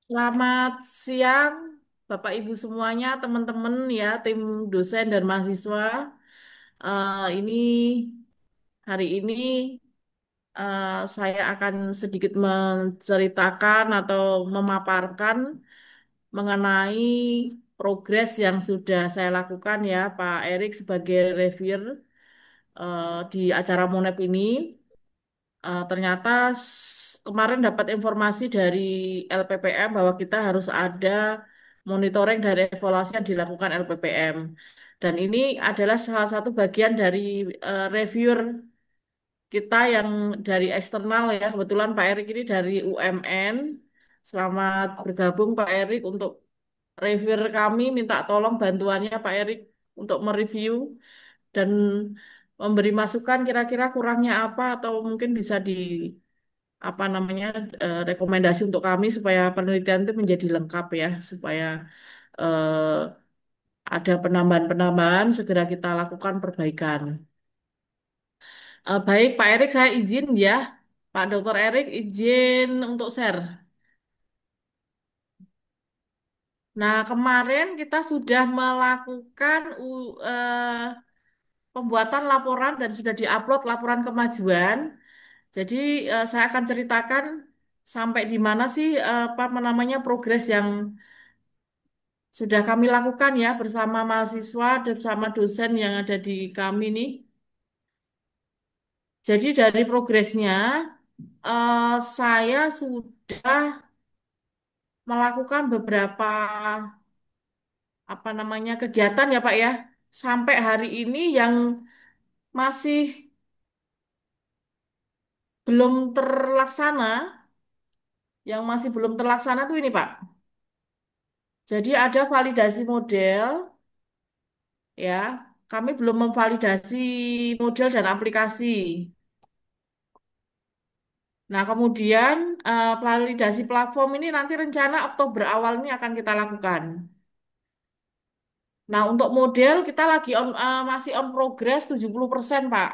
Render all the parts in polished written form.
Selamat siang, Bapak Ibu semuanya, teman-teman ya, tim dosen dan mahasiswa. Ini hari ini saya akan sedikit menceritakan atau memaparkan mengenai progres yang sudah saya lakukan ya, Pak Erik sebagai reviewer di acara Monep ini. Ternyata kemarin dapat informasi dari LPPM bahwa kita harus ada monitoring dari evaluasi yang dilakukan LPPM. Dan ini adalah salah satu bagian dari reviewer kita yang dari eksternal ya. Kebetulan Pak Erik ini dari UMN. Selamat bergabung Pak Erik untuk reviewer kami. Minta tolong bantuannya Pak Erik untuk mereview dan memberi masukan kira-kira kurangnya apa atau mungkin bisa di apa namanya rekomendasi untuk kami supaya penelitian itu menjadi lengkap ya supaya eh, ada penambahan-penambahan segera kita lakukan perbaikan. Baik Pak Erik saya izin ya Pak Dr. Erik izin untuk share. Nah kemarin kita sudah melakukan pembuatan laporan dan sudah diupload laporan kemajuan. Jadi saya akan ceritakan sampai di mana sih apa namanya progres yang sudah kami lakukan ya bersama mahasiswa dan bersama dosen yang ada di kami nih. Jadi dari progresnya, saya sudah melakukan beberapa apa namanya kegiatan ya Pak ya. Sampai hari ini yang masih belum terlaksana, yang masih belum terlaksana tuh ini Pak. Jadi ada validasi model ya. Kami belum memvalidasi model dan aplikasi. Nah, kemudian validasi platform ini nanti rencana Oktober awal ini akan kita lakukan. Nah, untuk model kita lagi masih on progress 70% Pak,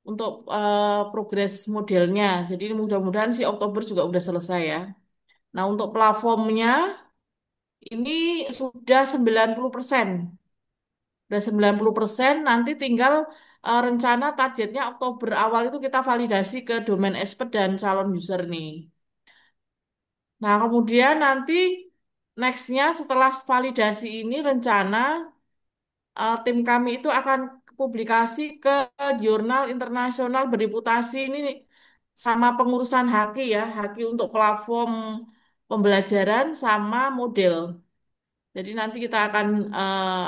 untuk progres modelnya. Jadi mudah-mudahan si Oktober juga udah selesai ya. Nah, untuk platformnya ini sudah 90%. Sudah 90%, nanti tinggal rencana targetnya Oktober awal itu kita validasi ke domain expert dan calon user nih. Nah, kemudian nanti nextnya setelah validasi ini rencana tim kami itu akan publikasi ke jurnal internasional bereputasi ini sama pengurusan haki ya, haki untuk platform pembelajaran sama model. Jadi nanti kita akan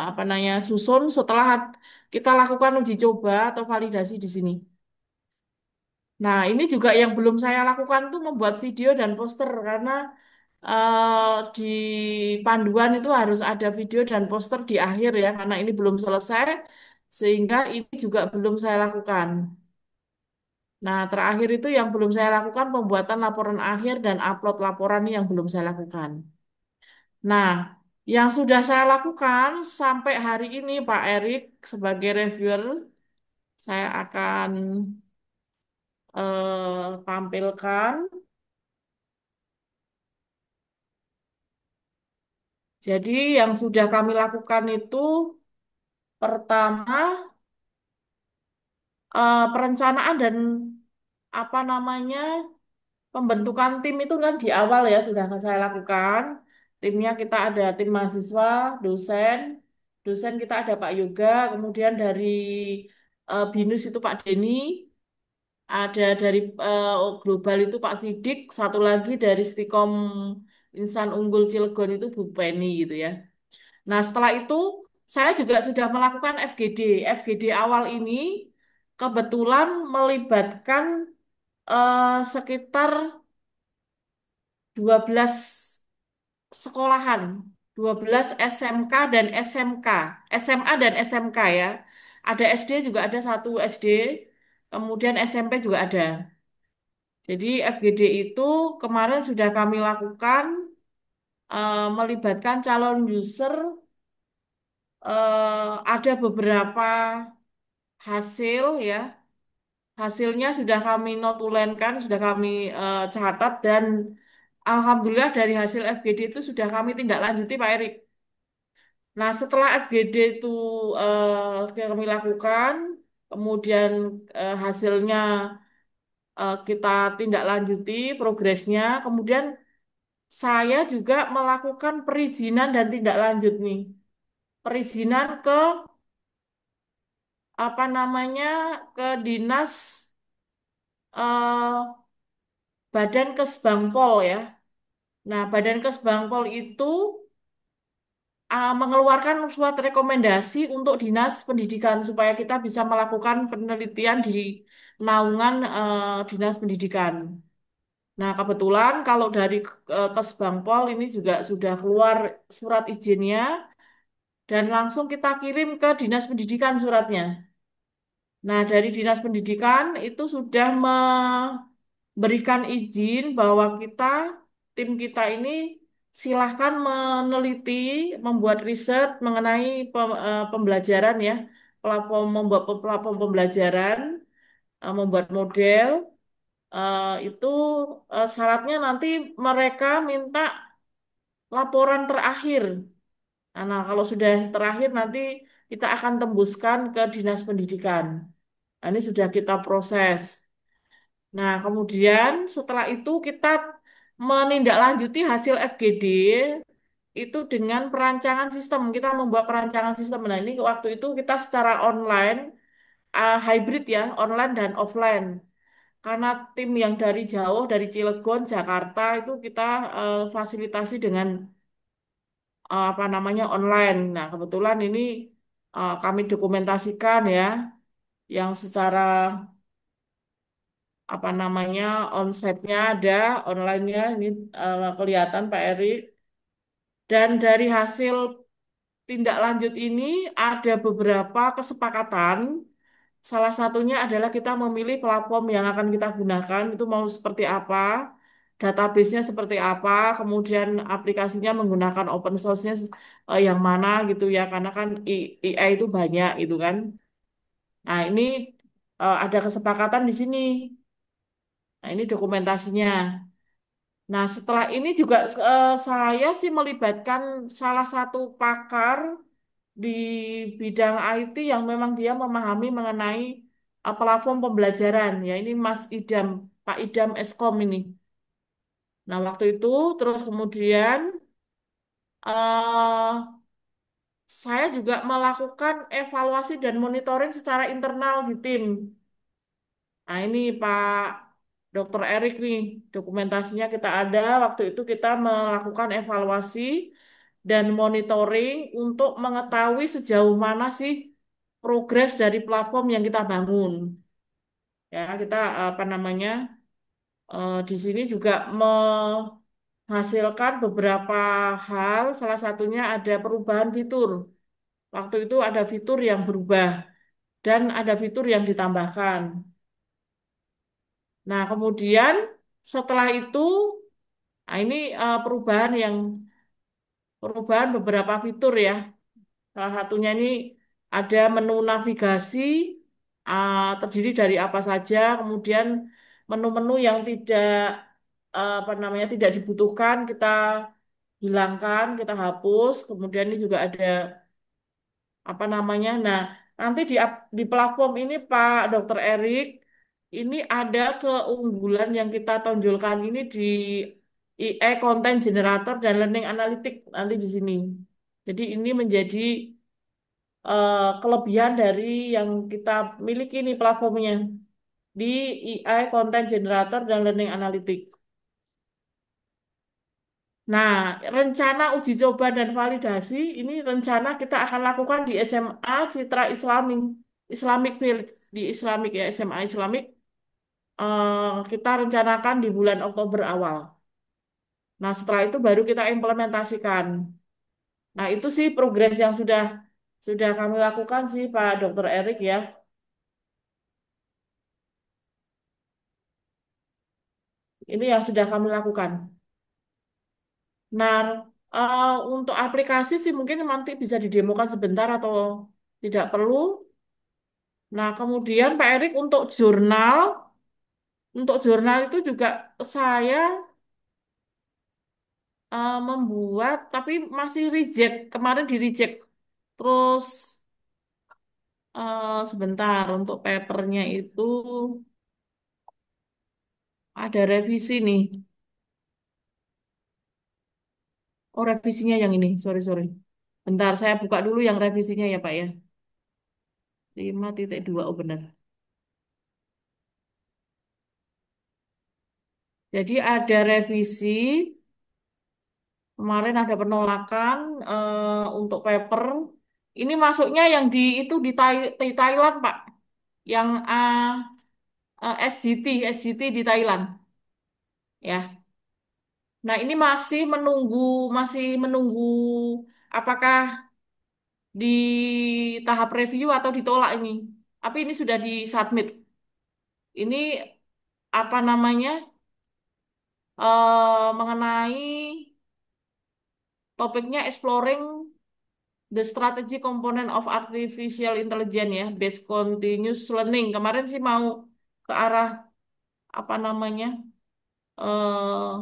apa namanya susun setelah kita lakukan uji coba atau validasi di sini. Nah, ini juga yang belum saya lakukan tuh membuat video dan poster karena di panduan itu harus ada video dan poster di akhir ya, karena ini belum selesai, sehingga ini juga belum saya lakukan. Nah, terakhir itu yang belum saya lakukan pembuatan laporan akhir dan upload laporan ini yang belum saya lakukan. Nah, yang sudah saya lakukan sampai hari ini, Pak Erik, sebagai reviewer, saya akan tampilkan. Jadi, yang sudah kami lakukan itu pertama perencanaan dan apa namanya pembentukan tim itu kan di awal ya sudah saya lakukan. Timnya kita ada tim mahasiswa, dosen, dosen kita ada Pak Yoga, kemudian dari BINUS itu Pak Denny, ada dari Global itu Pak Sidik, satu lagi dari Stikom Insan Unggul Cilegon itu Bu Penny gitu ya. Nah setelah itu saya juga sudah melakukan FGD. FGD awal ini kebetulan melibatkan sekitar 12 sekolahan, 12 SMK dan SMK, SMA dan SMK ya. Ada SD juga ada satu SD, kemudian SMP juga ada. Jadi FGD itu kemarin sudah kami lakukan melibatkan calon user, ada beberapa hasil ya. Hasilnya sudah kami notulenkan, sudah kami catat dan Alhamdulillah dari hasil FGD itu sudah kami tindak lanjuti Pak Erik. Nah, setelah FGD itu kami lakukan, kemudian hasilnya kita tindak lanjuti progresnya, kemudian saya juga melakukan perizinan dan tindak lanjut nih. Perizinan ke apa namanya ke dinas eh, Badan Kesbangpol ya. Nah, Badan Kesbangpol itu mengeluarkan suatu rekomendasi untuk dinas pendidikan supaya kita bisa melakukan penelitian di naungan dinas pendidikan. Nah, kebetulan kalau dari Kesbangpol ini juga sudah keluar surat izinnya dan langsung kita kirim ke dinas pendidikan suratnya. Nah, dari dinas pendidikan itu sudah memberikan izin bahwa tim kita ini silahkan meneliti, membuat riset mengenai pembelajaran ya, membuat platform pembelajaran, membuat model, itu syaratnya nanti mereka minta laporan terakhir. Nah, kalau sudah terakhir nanti kita akan tembuskan ke dinas pendidikan. Nah, ini sudah kita proses. Nah, kemudian setelah itu kita menindaklanjuti hasil FGD itu dengan perancangan sistem. Kita membuat perancangan sistem. Nah, ini waktu itu kita secara online, hybrid ya, online dan offline. Karena tim yang dari jauh, dari Cilegon, Jakarta itu kita fasilitasi dengan apa namanya online. Nah, kebetulan ini kami dokumentasikan ya, yang secara apa namanya onsite-nya ada, online-nya ini kelihatan Pak Erik. Dan dari hasil tindak lanjut ini ada beberapa kesepakatan. Salah satunya adalah kita memilih platform yang akan kita gunakan itu mau seperti apa, database-nya seperti apa, kemudian aplikasinya menggunakan open source-nya yang mana gitu ya, karena kan AI itu banyak gitu kan. Nah, ini ada kesepakatan di sini. Nah, ini dokumentasinya. Nah, setelah ini juga saya sih melibatkan salah satu pakar di bidang IT yang memang dia memahami mengenai platform pembelajaran. Ya, ini Mas Idam, Pak Idam Eskom ini. Nah, waktu itu terus kemudian eh saya juga melakukan evaluasi dan monitoring secara internal di tim. Nah, ini Pak Dr. Erik nih, dokumentasinya kita ada. Waktu itu kita melakukan evaluasi dan monitoring untuk mengetahui sejauh mana sih progres dari platform yang kita bangun. Ya, kita apa namanya di sini juga menghasilkan beberapa hal. Salah satunya ada perubahan fitur. Waktu itu ada fitur yang berubah dan ada fitur yang ditambahkan. Nah, kemudian setelah itu, nah ini perubahan beberapa fitur ya. Salah satunya ini ada menu navigasi terdiri dari apa saja, kemudian menu-menu yang tidak apa namanya tidak dibutuhkan kita hilangkan, kita hapus. Kemudian ini juga ada apa namanya. Nah, nanti di platform ini Pak Dr. Erik ini ada keunggulan yang kita tonjolkan ini di AI Content Generator dan Learning Analytics nanti di sini. Jadi ini menjadi kelebihan dari yang kita miliki nih platformnya di AI Content Generator dan Learning Analytics. Nah, rencana uji coba dan validasi ini rencana kita akan lakukan di SMA Citra Islami, Islamic Village di Islamik ya SMA Islamik. Kita rencanakan di bulan Oktober awal. Nah, setelah itu baru kita implementasikan. Nah, itu sih progres yang sudah kami lakukan sih Pak Dr. Erik ya. Ini yang sudah kami lakukan. Nah, untuk aplikasi sih mungkin nanti bisa didemokan sebentar atau tidak perlu. Nah, kemudian Pak Erik untuk jurnal itu juga saya membuat tapi masih reject. Kemarin di reject. Terus sebentar untuk papernya itu ada revisi nih. Oh, revisinya yang ini. Sorry, sorry. Bentar, saya buka dulu yang revisinya ya, Pak ya. 5.2, oh benar. Jadi ada revisi, kemarin ada penolakan untuk paper. Ini masuknya yang di itu di Thailand, Pak. Yang SGT di Thailand, ya. Nah, ini masih menunggu apakah di tahap review atau ditolak ini. Tapi ini sudah disubmit. Ini apa namanya? Mengenai topiknya exploring the strategy component of artificial intelligence ya, based continuous learning. Kemarin sih mau ke arah apa namanya? eh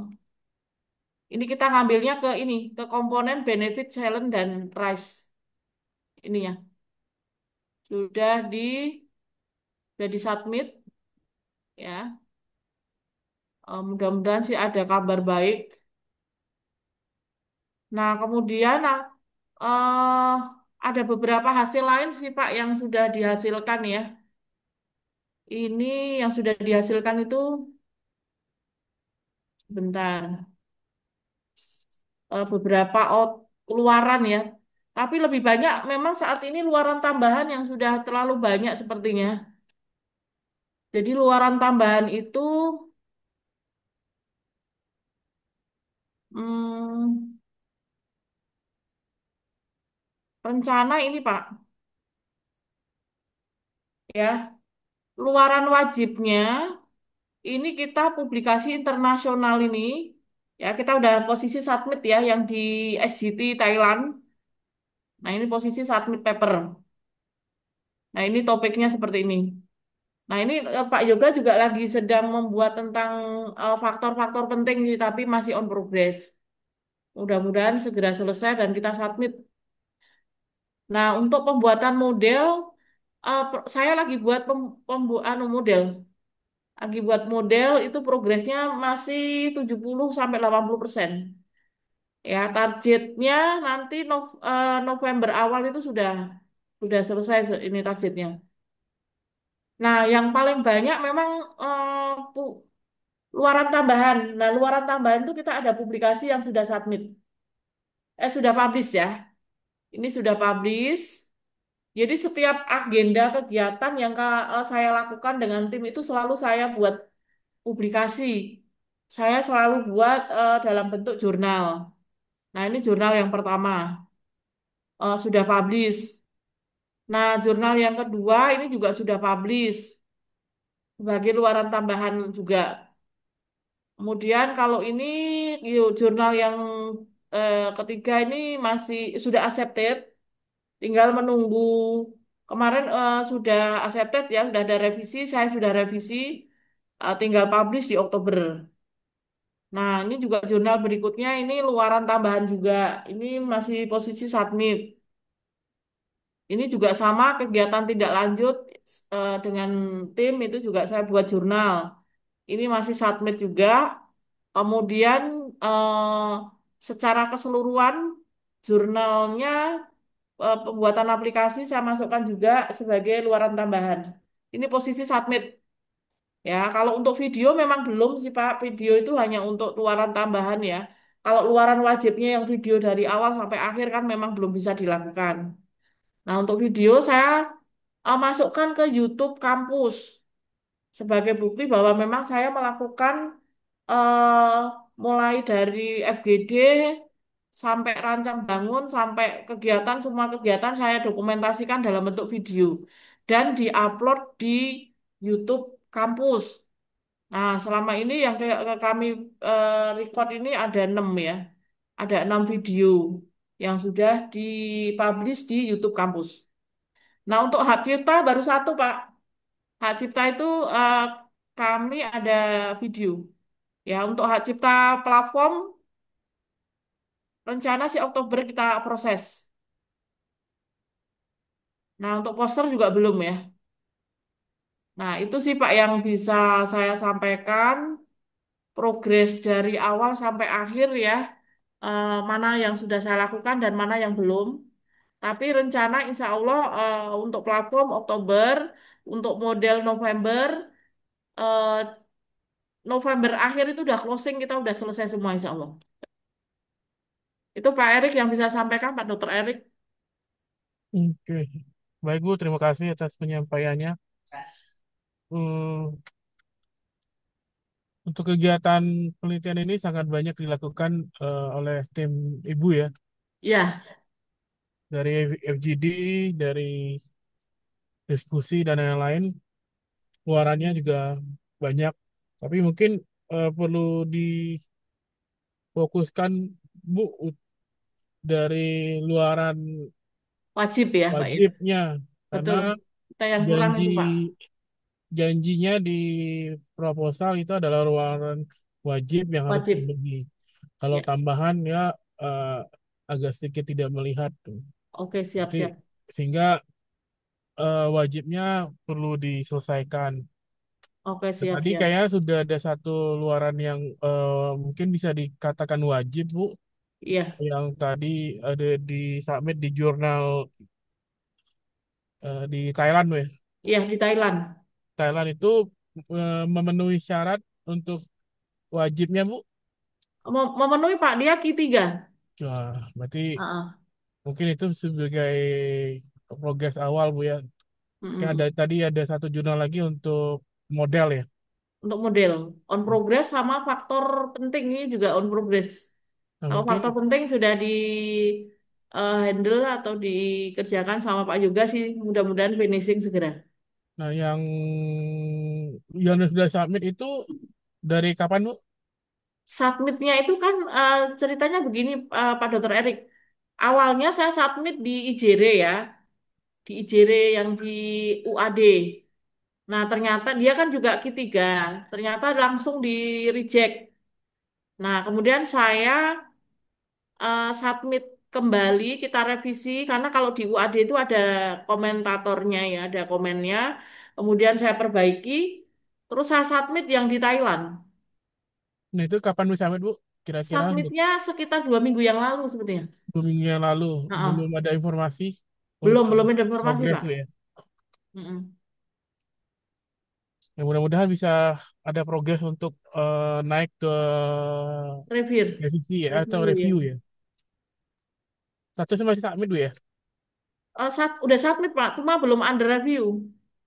ini kita ngambilnya ke ini, ke komponen benefit, challenge dan risk. Ini ya, sudah disubmit ya. Mudah-mudahan sih ada kabar baik. Nah, kemudian eh ada beberapa hasil lain sih Pak yang sudah dihasilkan ya. Ini yang sudah dihasilkan itu bentar, beberapa luaran ya. Tapi lebih banyak memang saat ini luaran tambahan yang sudah terlalu banyak sepertinya. Jadi luaran tambahan itu hmm, rencana ini Pak, ya. Luaran wajibnya ini kita publikasi internasional ini, ya kita udah posisi submit ya yang di SGT Thailand. Nah ini posisi submit paper. Nah ini topiknya seperti ini. Nah ini Pak Yoga juga lagi sedang membuat tentang faktor-faktor penting ini, tapi masih on progress. Mudah-mudahan segera selesai dan kita submit. Nah untuk pembuatan model, saya lagi buat model. Lagi buat model itu progresnya masih 70 sampai 80%. Ya, targetnya nanti November awal itu sudah selesai ini targetnya. Nah, yang paling banyak memang luaran tambahan. Nah, luaran tambahan itu kita ada publikasi yang sudah submit. Sudah publish ya. Ini sudah publish. Jadi setiap agenda kegiatan yang saya lakukan dengan tim itu selalu saya buat publikasi. Saya selalu buat dalam bentuk jurnal. Nah, ini jurnal yang pertama sudah publish. Nah, jurnal yang kedua ini juga sudah publish sebagai luaran tambahan juga. Kemudian kalau ini jurnal yang ketiga ini masih sudah accepted, tinggal menunggu. Kemarin sudah accepted ya, sudah ada revisi, saya sudah revisi, tinggal publish di Oktober. Nah, ini juga jurnal berikutnya ini luaran tambahan juga. Ini masih posisi submit. Ini juga sama kegiatan tindak lanjut dengan tim itu juga saya buat jurnal. Ini masih submit juga. Kemudian secara keseluruhan jurnalnya pembuatan aplikasi saya masukkan juga sebagai luaran tambahan. Ini posisi submit. Ya, kalau untuk video memang belum sih Pak. Video itu hanya untuk luaran tambahan ya. Kalau luaran wajibnya yang video dari awal sampai akhir kan memang belum bisa dilakukan. Nah, untuk video saya masukkan ke YouTube kampus sebagai bukti bahwa memang saya melakukan eh, mulai dari FGD sampai rancang bangun sampai kegiatan semua kegiatan saya dokumentasikan dalam bentuk video dan diupload di YouTube kampus. Nah, selama ini yang kami record ini ada 6 ya. Ada 6 video yang sudah dipublish di YouTube kampus. Nah, untuk hak cipta baru satu, Pak. Hak cipta itu eh, kami ada video. Ya, untuk hak cipta platform rencana sih Oktober kita proses. Nah, untuk poster juga belum ya. Nah, itu sih Pak yang bisa saya sampaikan progres dari awal sampai akhir ya. Mana yang sudah saya lakukan dan mana yang belum. Tapi rencana insya Allah untuk platform Oktober, untuk model November, eh, November akhir itu udah closing, kita udah selesai semua insya Allah. Itu Pak Erik yang bisa sampaikan, Pak Dokter Erik. Oke. Baik Bu, terima kasih atas penyampaiannya. Hmm, untuk kegiatan penelitian ini sangat banyak dilakukan oleh tim Ibu ya, Ya, dari FGD, dari diskusi dan lain-lain. Luarannya juga banyak, tapi mungkin perlu difokuskan Bu dari luaran wajib ya Pak ya. wajibnya, karena Betul. Kita yang kurang janji itu Pak. janjinya di proposal itu adalah luaran wajib yang harus Wajib. dipenuhi. Kalau Ya, tambahan ya eh, agak sedikit tidak melihat tuh. oke Jadi siap-siap. sehingga wajibnya perlu diselesaikan. Oke Nah, tadi siap-siap. kayaknya sudah ada satu luaran yang mungkin bisa dikatakan wajib, Bu. Iya, Yang tadi ada di submit di jurnal di Thailand, Bu ya. iya di Thailand. Thailand itu memenuhi syarat untuk wajibnya, Bu. Memenuhi Pak, dia Q3. Wah, berarti Ah, mungkin itu sebagai progres awal, Bu ya. Kan ada mm-mm. tadi ada satu jurnal lagi untuk model ya. Untuk model on progress sama faktor penting ini juga on progress. Nah, Kalau faktor mungkin penting sudah di handle atau dikerjakan sama Pak Yoga sih, mudah-mudahan finishing segera. nah yang sudah submit itu dari kapan, Bu? Submitnya itu kan ceritanya begini Pak Dokter Erik. Awalnya saya submit di IJRE ya, di IJRE yang di UAD. Nah, ternyata dia kan juga Q3. Ternyata langsung di reject. Nah, kemudian saya submit kembali, kita revisi karena kalau di UAD itu ada komentatornya ya, ada komennya. Kemudian saya perbaiki, terus saya submit yang di Thailand. Nah, itu kapan Bu submit, Bu? Kira-kira untuk Submitnya sekitar 2 minggu yang lalu sebetulnya. 2 minggu yang lalu belum Heeh. ada informasi Belum, untuk belum ada informasi, progres, Pak. Bu ya. Mm-mm. Ya, mudah-mudahan bisa ada progres untuk naik ke Review, revisi ya atau review ya. review ya. Satu masih submit, Bu ya. Udah submit, Pak, cuma belum under review.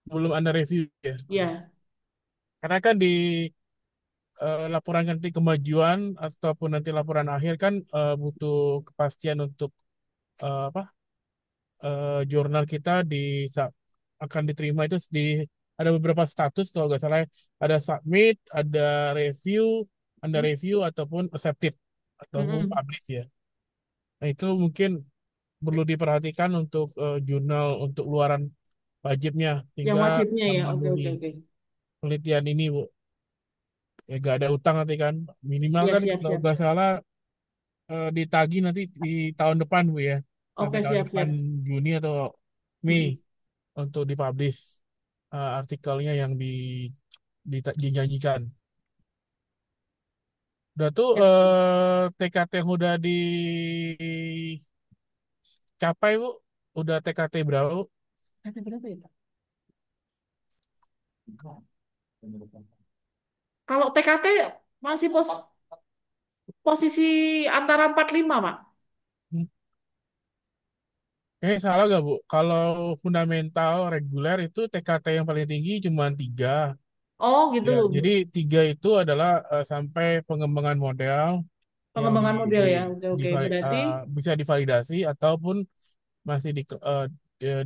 Belum ada review ya. Ya, Karena kan di laporan nanti kemajuan ataupun nanti laporan akhir kan butuh kepastian untuk apa jurnal kita akan diterima itu ada beberapa status kalau nggak salah ada submit, ada review, under mm, review ataupun accepted ataupun mm-mm. publish ya. Nah itu mungkin perlu diperhatikan untuk jurnal untuk luaran wajibnya Yang sehingga wajibnya ya. Oke, memenuhi oke, oke. penelitian ini Bu. Ya gak ada utang nanti kan minimal Ya, kan siap, kalau siap. nggak salah ditagih nanti di tahun depan Bu ya sampai Oke, tahun siap, depan siap. Juni atau Mei Mm-mm. untuk dipublish artikelnya yang dijanjikan. Udah tuh Siap. TKT yang udah dicapai Bu, udah TKT berapa Bu? Ada berapa ya, Pak? Kalau TKT masih posisi antara 45, Pak. Hmm, salah gak Bu? Kalau fundamental reguler itu TKT yang paling tinggi cuma 3. Oh, gitu. Ya, jadi 3 itu adalah sampai pengembangan model yang Pengembangan model ya. Oke, oke. Berarti bisa divalidasi ataupun masih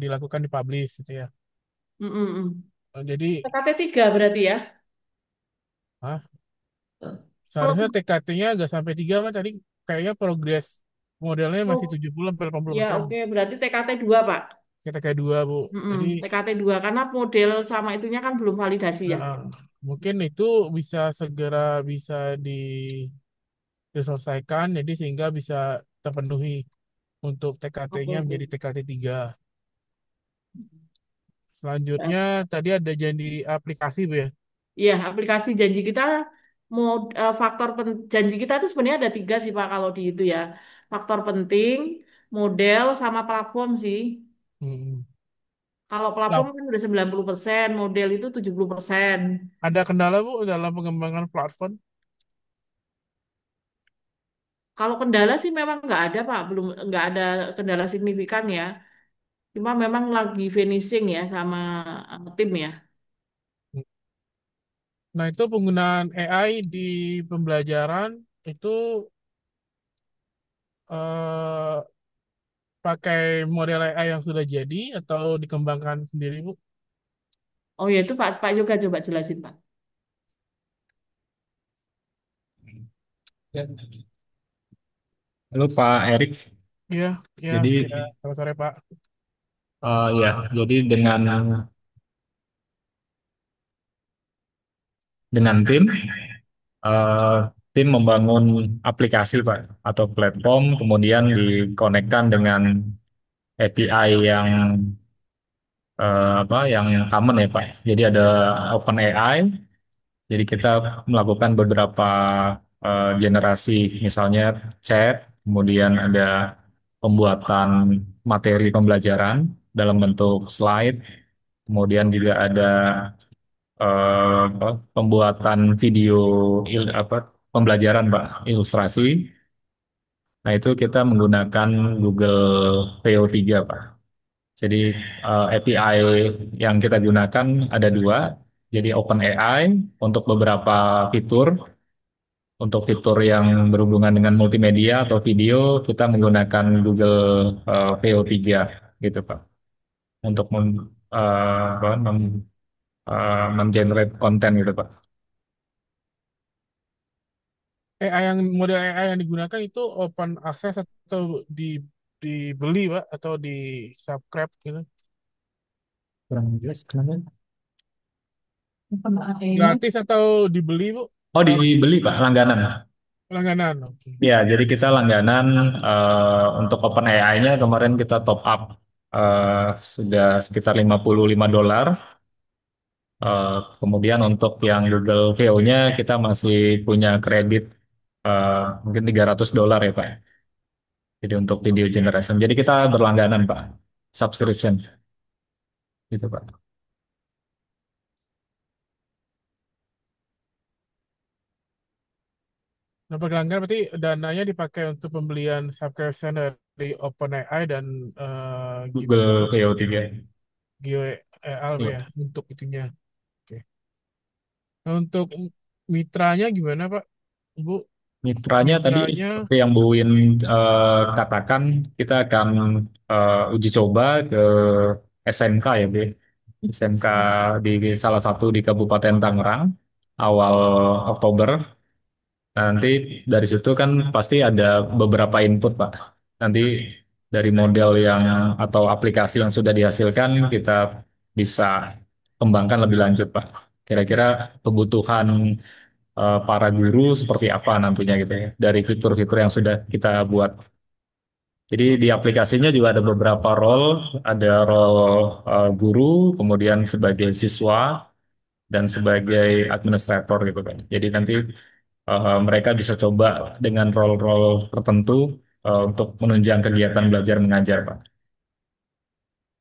dilakukan dipublish gitu ya. mm-mm. Jadi TKT 3 berarti ya. ah, Kalau seharusnya TKT-nya agak sampai 3 kan tadi kayaknya progres modelnya masih oh, 70 sampai ya 80%. oke, berarti TKT 2, Pak. Kita kayak dua Bu. Mm-mm. Jadi TKT 2 karena model sama itunya kan belum validasi ya. eh, mungkin itu bisa segera bisa diselesaikan jadi sehingga bisa terpenuhi untuk Oke, TKT-nya oke. menjadi TKT 3. Selanjutnya tadi ada janji aplikasi Bu ya. Iya, aplikasi janji kita janji kita itu sebenarnya ada tiga sih Pak kalau di itu ya. Faktor penting, model, sama platform sih. Hmm. Kalau platform Lah, kan udah 90%, model itu 70%. ada kendala Bu dalam pengembangan platform? Kalau kendala sih memang nggak ada Pak, belum nggak ada kendala signifikan ya. Cuma memang lagi finishing ya sama tim ya. Nah, itu penggunaan AI di pembelajaran itu eh, pakai model AI yang sudah jadi atau dikembangkan sendiri, Bu? Oh ya itu Pak Pak Yoga coba jelasin Pak. Ya. Halo Pak Erik. Iya, iya, Jadi ya, selamat sore, Pak. ya, jadi dengan eh, tim membangun aplikasi Pak atau platform, kemudian dikonekkan dengan API yang common ya Pak. Jadi ada OpenAI. Jadi kita melakukan beberapa generasi, misalnya chat, kemudian ada pembuatan materi pembelajaran dalam bentuk slide, kemudian juga ada pembuatan video pembelajaran, Pak, ilustrasi. Nah, itu kita menggunakan Google VO3, Pak. Jadi API yang kita gunakan ada dua. Jadi OpenAI untuk beberapa fitur. Untuk fitur yang berhubungan dengan multimedia atau video, kita menggunakan Google VO3 gitu, Pak. Untuk mengenerate konten gitu, Pak. AI yang model AI yang digunakan itu open access atau di dibeli, Pak, atau di subscribe gitu. Kurang jelas kenapa? Gratis atau dibeli, Bu? Oh, dibeli Pak, langganan. Langganan, oke. Ya, jadi kita langganan untuk OpenAI-nya kemarin kita top up sudah sekitar $55. Kemudian untuk yang Google VO-nya kita masih punya kredit mungkin $300 ya Pak. Jadi untuk video generation. Jadi kita berlangganan Pak, subscription gitu Pak. Nah, pelanggan berarti dananya dipakai untuk pembelian subscription dari OpenAI dan gimana Google VO3. GeoLB Iya. ya untuk itunya. Oke. Nah, untuk mitranya gimana, Pak? Bu, Mitranya tadi mitranya, seperti yang Bu Win katakan, kita akan uji coba ke SMK ya, Bu. SMK di salah satu di Kabupaten Tangerang awal Oktober. Nanti dari situ kan pasti ada beberapa input, Pak. Nanti dari model yang atau aplikasi yang sudah dihasilkan kita bisa kembangkan lebih lanjut, Pak. Kira-kira kebutuhan para guru seperti apa nantinya gitu ya dari fitur-fitur yang sudah kita buat. Jadi di aplikasinya juga ada beberapa role, ada role guru, kemudian sebagai siswa dan sebagai administrator gitu kan. Jadi nanti mereka bisa coba dengan role-role tertentu untuk menunjang kegiatan belajar mengajar, Pak.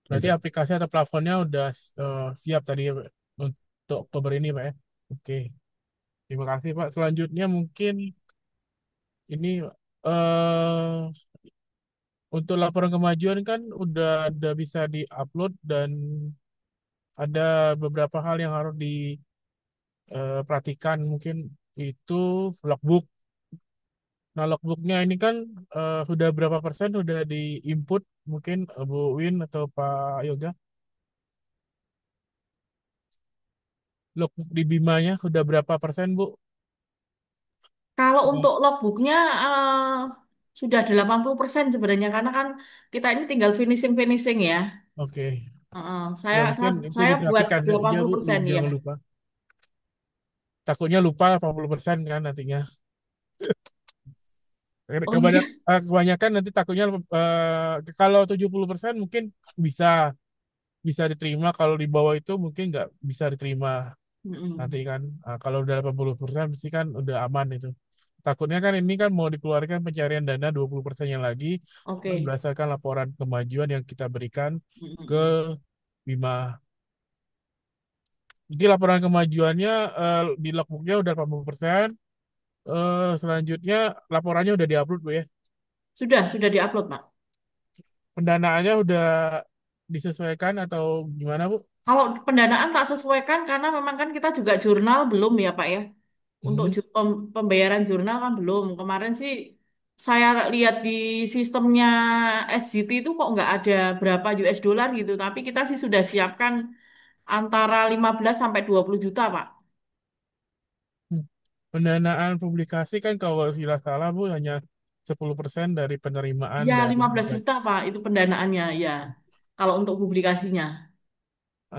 berarti Gitu. aplikasi atau platformnya udah siap tadi ya, Pak, untuk Oktober ini, Pak ya. Oke, terima kasih, Pak. Selanjutnya mungkin ini eh untuk laporan kemajuan kan udah bisa diupload dan ada beberapa hal yang harus diperhatikan mungkin itu logbook. Nah, logbooknya ini kan sudah berapa persen sudah di-input mungkin Bu Win atau Pak Yoga? Logbook di Bimanya sudah berapa persen, Bu? Kalau Sudah. untuk logbooknya sudah 80% sebenarnya karena kan kita ini tinggal finishing-finishing ya. Oke. Saya, Ya saya mungkin itu saya buat diperhatikan delapan saja, puluh Bu. persen ya. Jangan lupa. Takutnya lupa 80% kan nantinya. Oh iya. Kebanyakan nanti takutnya kalau 70% mungkin bisa bisa diterima, kalau di bawah itu mungkin nggak bisa diterima nanti Mm-mm. kan. Kalau udah 80% pasti kan udah aman itu. Takutnya kan ini kan mau dikeluarkan pencarian dana 20% lagi Oke. berdasarkan laporan kemajuan yang kita berikan ke Mm-mm. Bima. Jadi laporan kemajuannya di logbooknya udah 80%. Selanjutnya laporannya udah diupload Bu ya. Sudah diupload, Pak. Pendanaannya udah disesuaikan atau gimana Bu? Kalau pendanaan tak sesuaikan karena memang kan kita juga jurnal belum ya, Pak ya. Untuk Mhm. pembayaran jurnal kan belum. Kemarin sih saya lihat di sistemnya SGT itu kok nggak ada berapa US dollar gitu. Tapi kita sih sudah siapkan antara 15 sampai 20 juta, Pak. Hmm. Pendanaan publikasi kan kalau tidak salah Bu hanya 10% dari penerimaan Ya, dari 15 budget. juta, Pak, itu pendanaannya, ya. Kalau untuk publikasinya.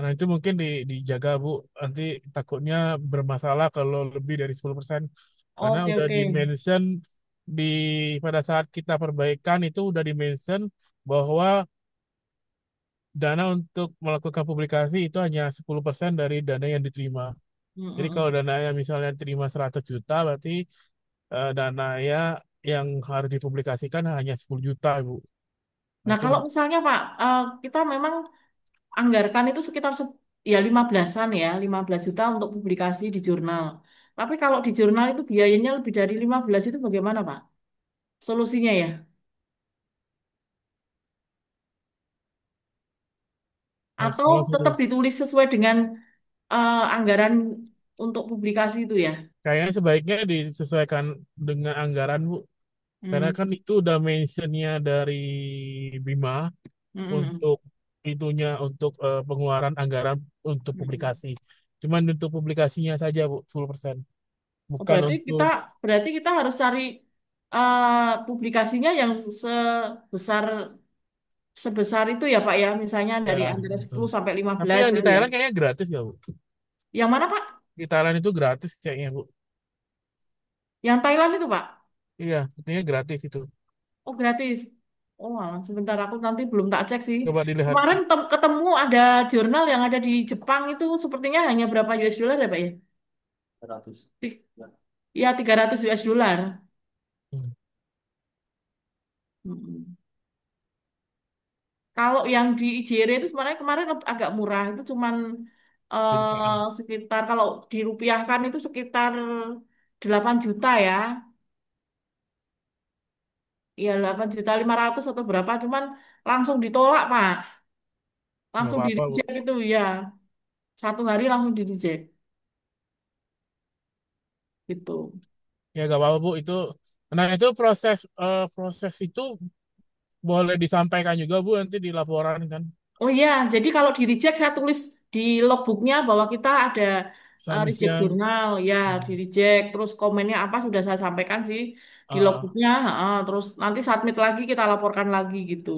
Nah, itu mungkin dijaga, Bu. Nanti takutnya bermasalah kalau lebih dari 10%. Karena Oke, udah oke. di-mention di pada saat kita perbaikan itu udah di-mention bahwa dana untuk melakukan publikasi itu hanya 10% dari dana yang diterima. Jadi kalau Mm-mm. dananya misalnya terima 100 juta, berarti dana ya yang harus dipublikasikan hanya 10 juta, Bu. Nah, Nah, itu kalau misalnya, Pak, kita memang anggarkan itu sekitar ya 15-an ya, 15 juta untuk publikasi di jurnal. Tapi kalau di jurnal itu biayanya lebih dari 15 itu bagaimana, Pak? Solusinya ya? Atau kalau tetap solusi ditulis sesuai dengan anggaran untuk publikasi itu ya? kayaknya sebaiknya disesuaikan dengan anggaran, Bu. Karena Hmm. kan itu udah mentionnya dari Bima Mm-mm. untuk itunya untuk pengeluaran anggaran untuk Mm-mm. publikasi. Cuman untuk publikasinya saja, Bu, 10%. Oh, Bukan untuk berarti kita harus cari eh, publikasinya yang sebesar sebesar itu ya, Pak ya. Misalnya ya dari antara gitu. 10 sampai Tapi 15 yang di gitu ya. Thailand kayaknya gratis ya, Bu. Yang mana, Pak? Di Thailand itu gratis kayaknya, Bu. Yang Thailand itu, Pak. Iya, sepertinya gratis itu. Oh, gratis. Oh, alah, sebentar aku nanti belum tak cek sih. Coba dilihat. Kemarin ketemu ada jurnal yang ada di Jepang itu sepertinya hanya berapa US dollar ya, Pak ya? 100. Ti- Ya, 300 US dollar. Hmm. Mm-mm. Kalau yang di IJR itu sebenarnya kemarin agak murah. Itu cuman Jutaan. sekitar, kalau dirupiahkan itu sekitar 8 juta ya. Iya, 8.500.000 atau berapa. Cuman langsung ditolak, Pak. Nggak Langsung di apa-apa, Bu. reject itu ya. Satu hari langsung di reject. Gitu. Ya nggak apa-apa, Bu. Nah itu proses itu boleh disampaikan juga, Bu, nanti di laporan kan. Oh iya, jadi kalau di reject saya tulis di logbooknya bahwa kita ada reject Submission. jurnal, ya di Hmm. reject. Terus komennya apa sudah saya sampaikan sih di Ah, logbooknya. Terus nanti submit lagi kita laporkan lagi gitu.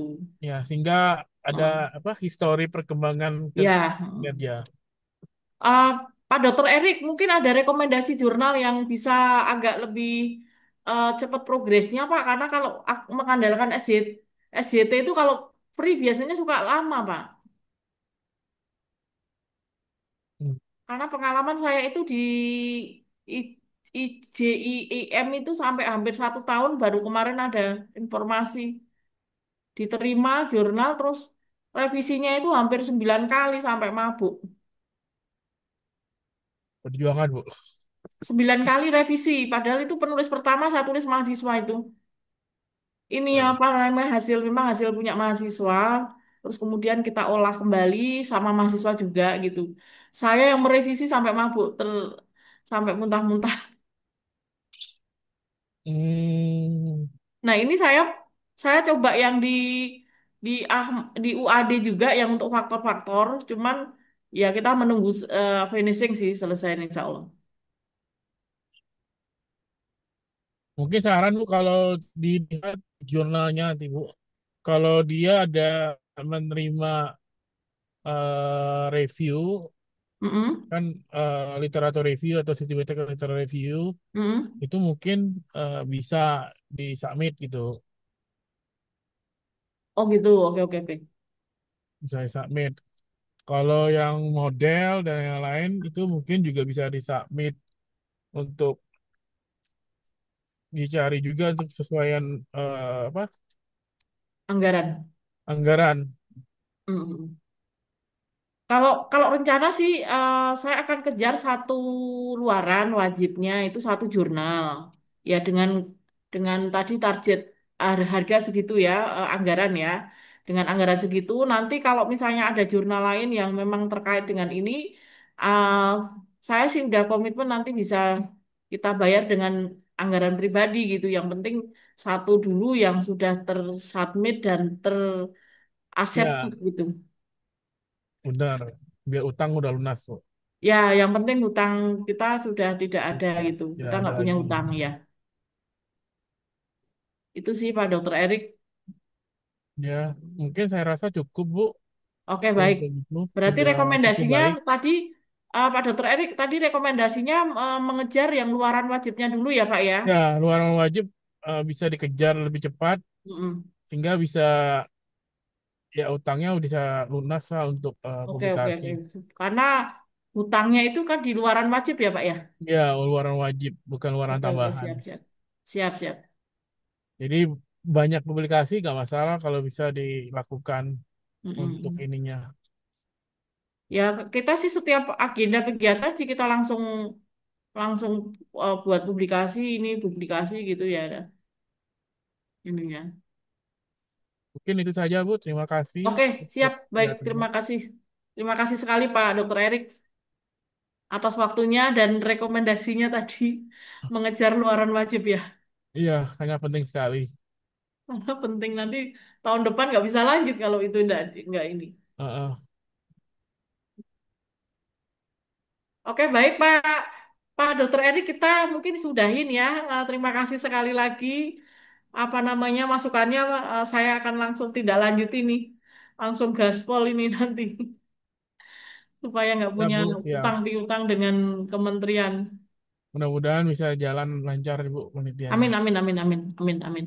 ya, sehingga ada Heeh. apa histori perkembangan Ya. Heeh. kinerja. Eh, Pak Dokter Erik, mungkin ada rekomendasi jurnal yang bisa agak lebih cepat progresnya, Pak. Karena kalau aku mengandalkan SJT itu kalau free biasanya suka lama, Pak. Hmm. Karena pengalaman saya itu di I- IJIEM itu sampai hampir 1 tahun baru kemarin ada informasi diterima jurnal terus revisinya itu hampir 9 kali sampai mabuk. Perjuangan, Bu. 9 kali revisi, padahal itu penulis pertama saya tulis mahasiswa itu. Ini Baik. apa namanya hasil memang hasil punya mahasiswa, terus kemudian kita olah kembali sama mahasiswa juga gitu. Saya yang merevisi sampai mabuk, sampai muntah-muntah. Hmm, Nah, ini saya coba yang di UAD juga yang untuk faktor-faktor, cuman ya kita menunggu finishing sih selesai insya Allah. mungkin saran Bu kalau dilihat jurnalnya nanti Bu, kalau dia ada menerima review Mm-mm. Kan literatur review atau systematic literatur review Mm-mm. itu mungkin bisa disubmit gitu, Oh gitu, oke oke oke. bisa disubmit. Kalau yang model dan yang lain itu mungkin juga bisa disubmit untuk dicari juga untuk sesuaian apa Anggaran. anggaran. Mm-mm. Kalau kalau rencana sih saya akan kejar satu luaran wajibnya itu satu jurnal. Ya dengan tadi target harga segitu ya anggaran ya. Dengan anggaran segitu nanti kalau misalnya ada jurnal lain yang memang terkait dengan ini uh, saya sih udah komitmen nanti bisa kita bayar dengan anggaran pribadi gitu. Yang penting satu dulu yang sudah tersubmit dan teraseptif Ya, gitu. benar. Biar utang udah lunas, Bu. Ya, yang penting hutang kita sudah tidak ada gitu. Tidak Kita ada nggak punya lagi. hutang ya. Itu sih Pak Dokter Erik. Ya, mungkin saya rasa cukup, Bu, Oke, baik. untuk itu. Berarti Sudah cukup rekomendasinya baik. tadi Pak Dokter Erik tadi rekomendasinya mengejar yang luaran wajibnya dulu ya Pak ya. Ya, luaran wajib bisa dikejar lebih cepat, Mm-mm. sehingga bisa ya utangnya bisa lunas lah untuk Oke, oke, publikasi. oke. Karena hutangnya itu kan di luaran wajib ya Pak ya. Ya, luaran wajib, bukan luaran Oke, oke, tambahan. siap, siap. Siap, siap. Jadi banyak publikasi nggak masalah kalau bisa dilakukan untuk Mm-mm. ininya. Ya, kita sih setiap agenda kegiatan sih kita langsung langsung buat publikasi ini publikasi gitu ya ininya. Mungkin itu saja, Bu. Terima kasih Oke, untuk siap. Baik, perhatiannya. terima kasih. Terima kasih sekali Pak Dokter Erik atas waktunya dan rekomendasinya tadi mengejar luaran wajib ya. Iya, sangat penting sekali. Karena penting nanti tahun depan nggak bisa lanjut kalau itu enggak ini. Heeh. Oke, baik Pak Dokter Erik kita mungkin sudahin ya. Terima kasih sekali lagi apa namanya masukannya. Saya akan langsung tindak lanjut ini. Langsung gaspol ini nanti. Supaya nggak Ya, punya Bu, siap. utang piutang dengan kementerian. Mudah-mudahan bisa jalan lancar, Bu, Amin, penelitiannya. amin, amin, amin, amin, amin,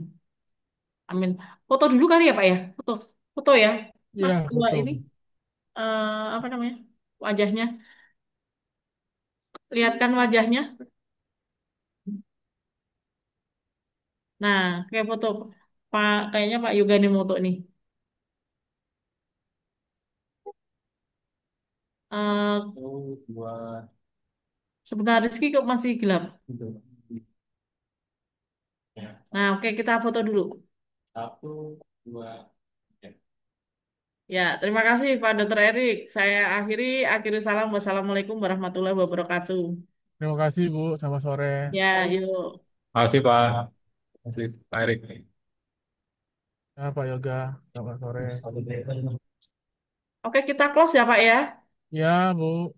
amin. Foto dulu kali ya Pak ya, foto, foto ya, Iya, Mas dua betul, ini Bu. apa namanya wajahnya, lihatkan wajahnya. Nah, kayak foto Pak, kayaknya Pak Yoga nih foto nih. Eh sebentar Rizky kok masih gelap. Nah, oke kita foto dulu. Ya, terima kasih Pak Dokter Erik. Saya akhiri salam. Wassalamualaikum warahmatullahi wabarakatuh. Terima kasih, Bu. Selamat sore. Ya, yuk. Makasih Pak. Makasih Pak Erik. Ya, Pak Yoga. Selamat sore. Oke, kita close ya Pak ya. Ya, Bu.